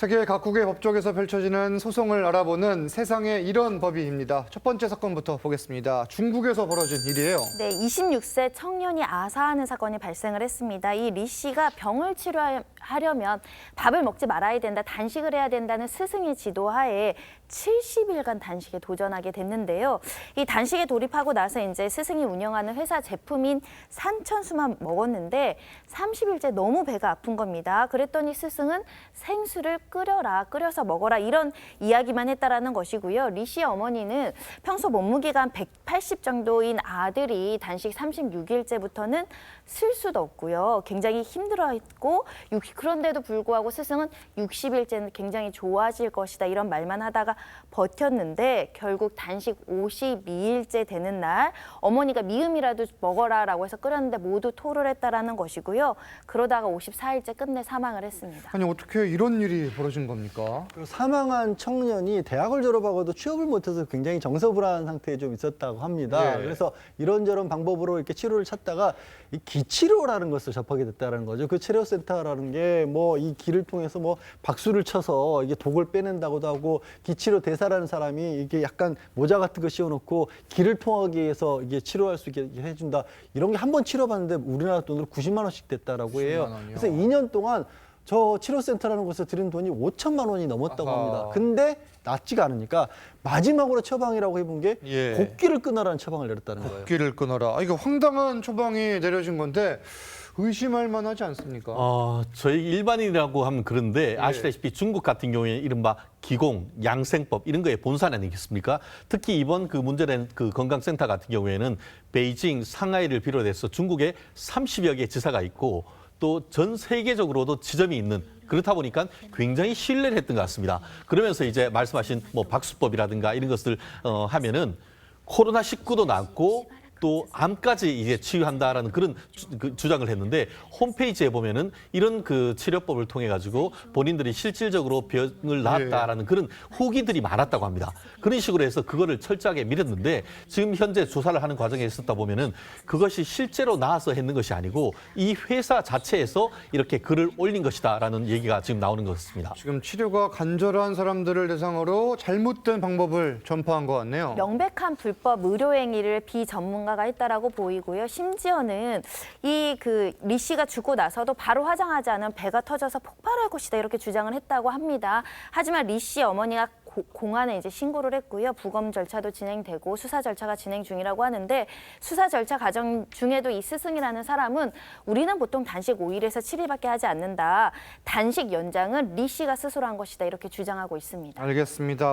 세계 각국의 법정에서 펼쳐지는 소송을 알아보는 세상에 이런 법이입니다. 첫 번째 사건부터 보겠습니다. 중국에서 벌어진 일이에요. 네, 26세 청년이 아사하는 사건이 발생을 했습니다. 이 리 씨가 병을 치료하려면 밥을 먹지 말아야 된다, 단식을 해야 된다는 스승의 지도하에 70일간 단식에 도전하게 됐는데요. 이 단식에 돌입하고 나서 이제 스승이 운영하는 회사 제품인 산천수만 먹었는데 30일째 너무 배가 아픈 겁니다. 그랬더니 스승은 생수를 끓여서 먹어라 이런 이야기만 했다라는 것이고요. 리 씨의 어머니는 평소 몸무게가 한 180 정도인 아들이 단식 36일째부터는 쓸 수도 없고요. 굉장히 힘들어했고 그런데도 불구하고 스승은 60일째는 굉장히 좋아질 것이다 이런 말만 하다가 버텼는데 결국 단식 52일째 되는 날 어머니가 미음이라도 먹어라라고 해서 끓였는데 모두 토를 했다라는 것이고요. 그러다가 54일째 끝내 사망을 했습니다. 아니 어떻게 이런 일이 벌어진 겁니까? 사망한 청년이 대학을 졸업하고도 취업을 못해서 굉장히 정서불안한 상태에 좀 있었다고 합니다. 예. 그래서 이런저런 방법으로 이렇게 치료를 찾다가 이 기치료라는 것을 접하게 됐다는 거죠. 그 치료센터라는 게 뭐 이 기를 통해서 뭐 박수를 쳐서 이게 독을 빼낸다고도 하고 기치료 대사라는 사람이 이게 약간 모자 같은 거 씌워놓고 기를 통하기 위해서 이게 치료할 수 있게 해준다. 이런 게 한 번 치료받는데 우리나라 돈으로 90만 원씩 됐다라고 해요. 90만 원이요? 그래서 2년 동안 저 치료센터라는 곳에 들인 돈이 5천만 원이 넘었다고 아하. 합니다. 근데 낫지가 않으니까 마지막으로 처방이라고 해본 게 예. 곡기를 끊어라는 처방을 내렸다는 거예요. 곡기를 끊어라. 이거 황당한 처방이 내려진 건데 의심할 만하지 않습니까? 저희 일반인이라고 하면 그런데 아시다시피 중국 같은 경우에 이른바 기공, 양생법 이런 거에 본산 아니겠습니까? 특히 이번 그 문제된 그 건강센터 같은 경우에는 베이징, 상하이를 비롯해서 중국에 30여 개 지사가 있고 또 전 세계적으로도 지점이 있는 그렇다 보니까 굉장히 신뢰를 했던 것 같습니다. 그러면서 이제 말씀하신 뭐 박수법이라든가 이런 것을 하면은 코로나19도 낫고 또 암까지 이제 치유한다라는 그런 주장을 했는데 홈페이지에 보면은 이런 그 치료법을 통해 가지고 본인들이 실질적으로 병을 나았다라는 그런 후기들이 많았다고 합니다. 그런 식으로 해서 그거를 철저하게 밀었는데 지금 현재 조사를 하는 과정에 있었다 보면은 그것이 실제로 나아서 했는 것이 아니고 이 회사 자체에서 이렇게 글을 올린 것이다라는 얘기가 지금 나오는 것 같습니다. 지금 치료가 간절한 사람들을 대상으로 잘못된 방법을 전파한 것 같네요. 명백한 불법 의료 행위를 비전문가가 했다라고 보이고요. 심지어는 이 리 씨가 죽고 나서도 바로 화장하지 않으면 배가 터져서 폭발할 것이다 이렇게 주장을 했다고 합니다. 하지만 리 씨 어머니가 공안에 이제 신고를 했고요. 부검 절차도 진행되고 수사 절차가 진행 중이라고 하는데 수사 절차 과정 중에도 이 스승이라는 사람은 우리는 보통 단식 5일에서 7일밖에 하지 않는다. 단식 연장은 리 씨가 스스로 한 것이다 이렇게 주장하고 있습니다. 알겠습니다.